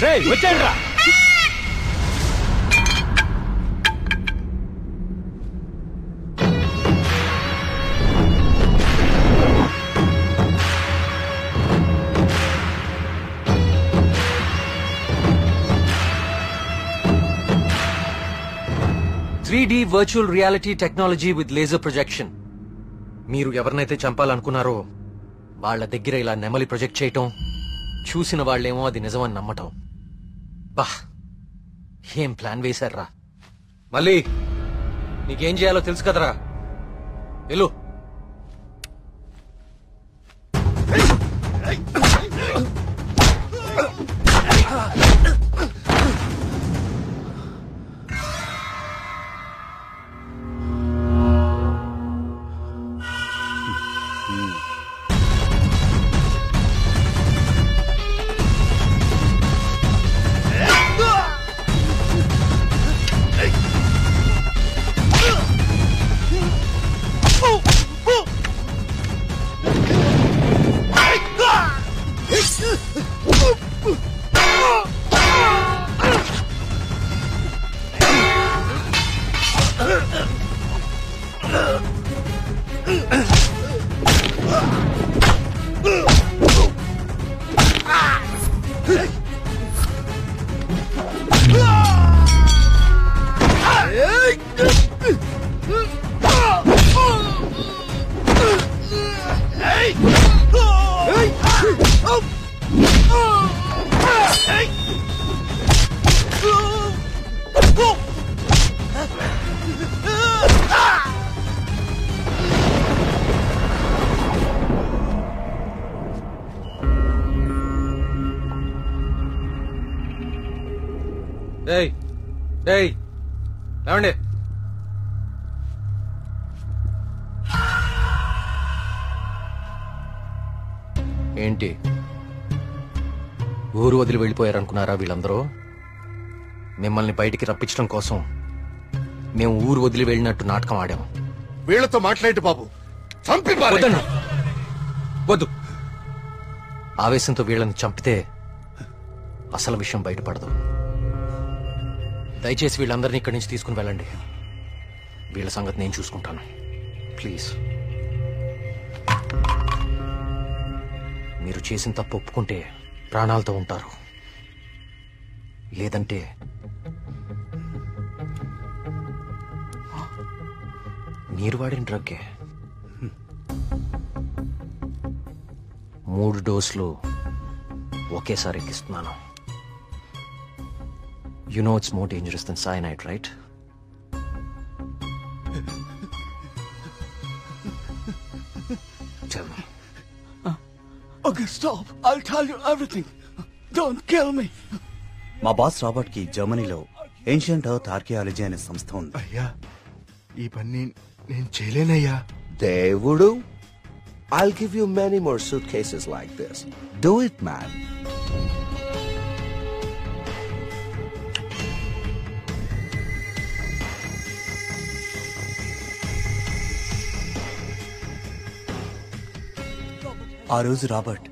వచ్చేయండిరా. Virtual reality technology with laser projection. మీరు ఎవరినైతే చంపాలనుకున్నారో వాళ్ళ దగ్గర ఇలా నెమలి ప్రొజెక్ట్ చేయటం, చూసిన వాళ్ళేమో అది నిజమని నమ్మటం. బా, ఏం ప్లాన్ వేశారా? మళ్ళీ నీకేం చేయాలో తెలుసు కదరా, వెళ్ళు. లేవండి. ఏంటి ఊరు వదిలి వెళ్ళిపోయారనుకున్నారా వీళ్ళందరూ? మిమ్మల్ని బయటికి రప్పించడం కోసం మేము ఊరు వదిలి వెళ్ళినట్టు నాటకం ఆడాము. వీళ్లతో మాట్లాడి బాబు, చంపి వద్దు. ఆవేశంతో వీళ్ళని చంపితే అసలు విషయం బయటపడదు. దయచేసి వీళ్ళందరినీ ఇక్కడి నుంచి తీసుకుని వెళ్ళండి. వీళ్ళ సంగతి నేను చూసుకుంటాను, ప్లీజ్. మీరు చేసిన తప్పు ఒప్పుకుంటే ప్రాణాలతో ఉంటారు, లేదంటే మీరు వాడిన డ్రగ్గే 3 డోసులు ఒకేసారి ఎక్కిస్తున్నాను. You know it's more dangerous than cyanide, right? Tell me. Okay, stop. I'll tell you everything. Don't kill me. మా బాస్ రాబర్ట్ కి జర్మనీలో ఏన్షియంట్ ఎర్త్ ఆర్కియాలజీ అనే సంస్థ ఉంది. అయ్యా, ఈ పని నేను చేయలేనయ్యా. దేవుడు, I'll give you many more suitcases like this. Do it, man. ఆ రోజు రాబర్ట్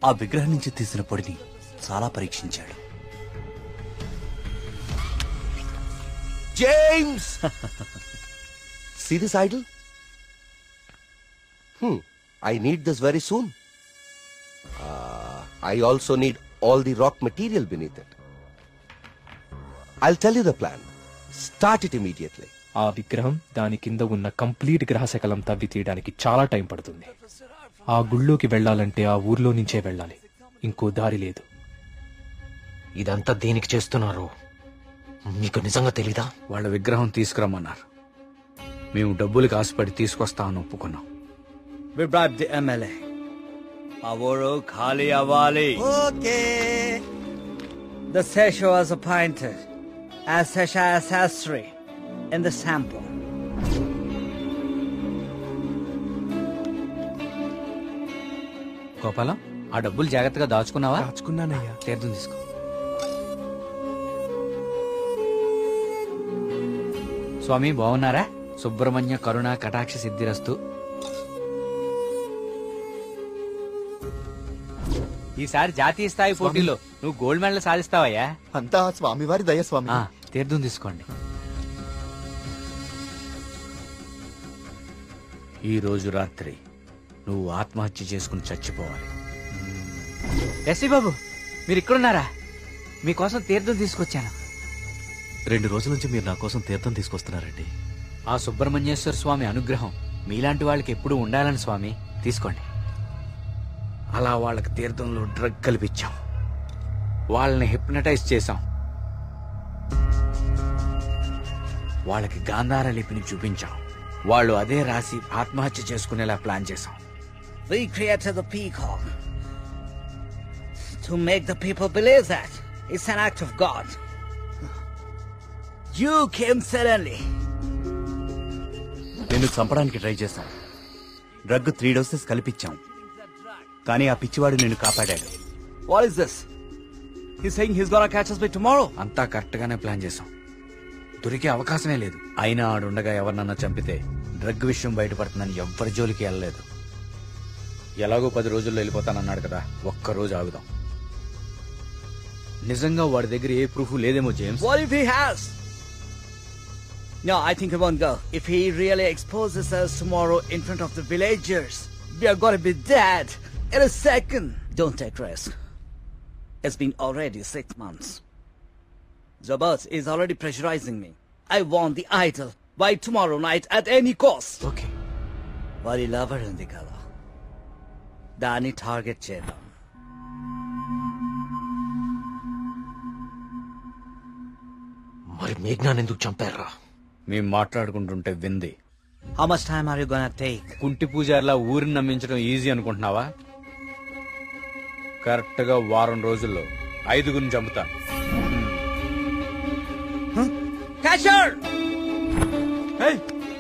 ఆ విగ్రహం నుంచి తీసిన పొడిని చాలా పరీక్షించాడు. James! See this idol? I need this very soon. I also need all the rock material beneath it. I'll tell you the plan. Start it immediately. ఆ విగ్రహం దాని కింద ఉన్న కంప్లీట్ గ్రహశకలం తవ్వి తీయడానికి చాలా టైం పడుతుంది. ఆ గుళ్ళోకి వెళ్లాలంటే ఆ ఊర్లో నుంచే వెళ్ళాలి, ఇంకో దారి లేదు. ఇదంతా దేనికి చేస్తున్నారు మీకు నిజంగా తెలీదా? వాళ్ళ విగ్రహం తీసుకురమ్మన్నారు. మేము డబ్బులకి ఆశపడి తీసుకొస్తామని ఒప్పుకున్నాం. We bribed the MLA. ఆ ఊరు ఖాళీ అవ్వాలి. Okay. The Sesha was appointed as Sesha Sastry in the sample. Gopalam, ఆ డబ్బులు జాగ్రత్తగా దాచుకున్నావా? దాచుకున్నానయ్యా. తీర్థం తీసుకో. స్వామి బాగున్నారా? సుబ్రహ్మణ్య కరుణ కటాక్ష సిద్ధిరస్తు. ఈసారి జాతీయ స్థాయి పోటీలో నువ్వు గోల్డ్ మెడల్ సాధిస్తావయ్యా. అంతా స్వామివారి దయ స్వామి. తీర్థం తీసుకోండి. ఈ రోజు రాత్రి నువ్వు ఆత్మహత్య చేసుకుని చచ్చిపోవాలి. ఎస్సీ బాబు, మీరు ఇక్కడున్నారా? మీకోసం తీర్థం తీసుకొచ్చాను. 2 రోజుల నుంచి మీరు నా కోసం తీర్థం తీసుకొస్తున్నారండి. ఆ సుబ్రహ్మణ్యేశ్వర స్వామి అనుగ్రహం మీలాంటి వాళ్ళకి ఎప్పుడూ ఉండాలని స్వామి. తీసుకోండి. అలా వాళ్ళకి తీర్థంలో డ్రగ్ కల్పించాం, వాళ్ళని హిప్నటైజ్ చేశాం, వాళ్ళకి గాంధార లిపిని చూపించాం. వాళ్ళు అదే రాసి ఆత్మహత్య చేసుకునేలా ప్లాన్ చేశాం. We created the peacock to make the people believe that it's an act of God. You came suddenly. నేను చంపడానికి ట్రై చేశాం. డ్రగ్ 3 డోసెస్ కల్పించాం, కానీ ఆ పిచ్చివాడు నేను కాపాడాడు. What is this? He's saying he's gonna catch us by tomorrow. అంతా correct గానే ప్లాన్ చేశాం. దొరికే అవకాశమే లేదు. అయినా ఆడుండగా ఎవరినన్నా చంపితే డ్రగ్ విషయం బయటపడుతుందని ఎవ్వరి జోలికి వెళ్ళలేదు. ఎలాగో 10 రోజుల్లో వెళ్ళిపోతానన్నాడు కదా, ఒక్కరోజు ఆగుదాం. నిజంగా వాడి దగ్గర ఏ ప్రూఫ్ లేదేమో James. What if he has? No, I think he won't go. If he really exposes us tomorrow in front of the villagers, we are gonna be dead in a second. Don't take risk. It's been already 6 months. Zabas is already pressurizing me. I want the idol by tomorrow night at any cost. Okay. వారి lover ఉంది కదా, దాన్ని target చేద్దాం. మరి మేఘ్నాన్ని ఎందుకు చంపారా? మేము మాట్లాడుకుంటుంటే వింది. How much time are you gonna take? కుంటి పూజారిలా ఊరిని నమ్మించడం ఈజీ అనుకుంటున్నావా? కరెక్ట్ గా 1 వారం రోజుల్లో 5గురిని చంపుతాను. Catcher!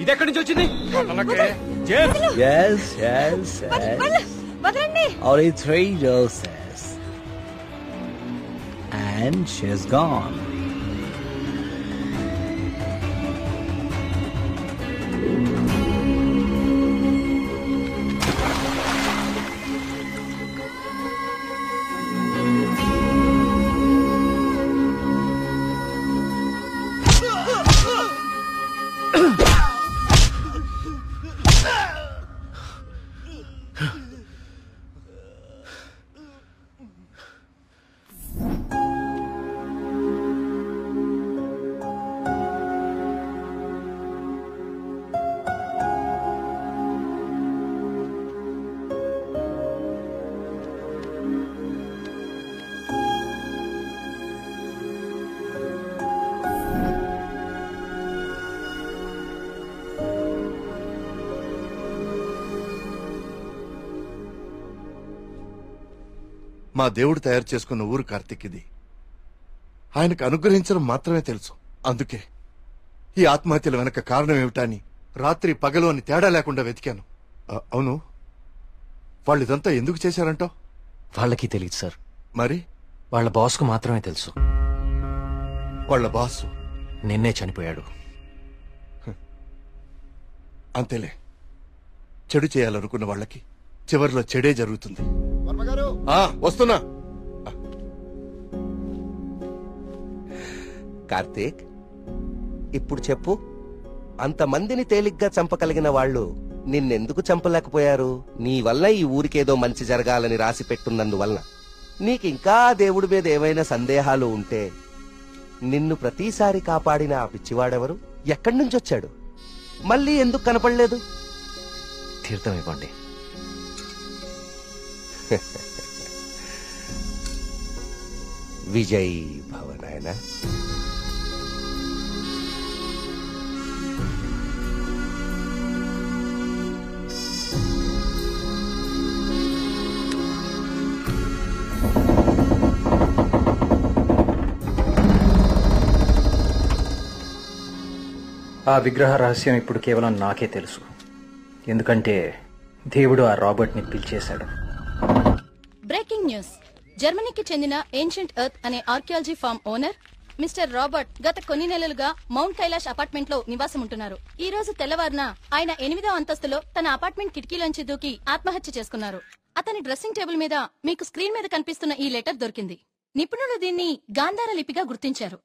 ఇది ఎక్కడి నుంచి వచ్చింది? Yes. Only 3 doses. And she's gone. మా దేవుడు తయారు చేసుకున్న ఊరు కార్తీక్ ఇది. ఆయనకు అనుగ్రహించడం మాత్రమే తెలుసు. అందుకే ఈ ఆత్మహత్యల వెనక కారణం ఏమిటా అని రాత్రి పగలు అని తేడా లేకుండా వెతికాను. అవును, వాళ్ళు ఇదంతా ఎందుకు చేశారంటావు? వాళ్ళకి తెలియదు సార్. మరి వాళ్ళ బాస్ కు మాత్రమే తెలుసు. వాళ్ళ బాసు నిన్నే చనిపోయాడు. అంతేలే, చెడు చేయాలనుకున్న వాళ్ళకి చివరిలో చెడే జరుగుతుంది. వస్తున్నా. కార్తీక్, ఇప్పుడు చెప్పు, అంతమందిని తేలిగ్గా చంపగలిగిన వాళ్ళు నిన్నెందుకు చంపలేకపోయారు? నీ వల్ల ఈ ఊరికేదో మంచి జరగాలని రాసి పెట్టున్నందువల్ల. నీకింకా దేవుడి మీద ఏమైనా సందేహాలు ఉంటే నిన్ను ప్రతిసారి కాపాడిన ఆ పిచ్చివాడెవరు? ఎక్కడి నుంచి వచ్చాడు? మళ్ళీ ఎందుకు కనపడలేదు? తీర్థం ఇవ్వండి. విజయ్ భవనాయన. ఆ విగ్రహ రహస్యం ఇప్పుడు కేవలం నాకే తెలుసు. ఎందుకంటే దేవుడు ఆ రాబర్ట్ ని పిలిచేశాడు. Breaking news. జర్మనీకి చెందిన ఏన్షియంట్ ఎర్త్ అనే archaeology firm owner mister Robert గత కొన్ని నెలలుగా మౌంట్ కైలాష్ అపార్ట్మెంట్ లో నివాసం ఉంటున్నారు. ఈ రోజు తెల్లవారున ఆయన 8వ అంతస్తులో తన అపార్ట్మెంట్ కిటికీలోంచి దూకి ఆత్మహత్య చేసుకున్నారు. అతని డ్రెస్సింగ్ టేబుల్ మీద మీకు స్క్రీన్ మీద కనిపిస్తున్న ఈ లెటర్ దొరికింది. నిపుణులు దీన్ని గాంధార లిపిగా గుర్తించారు.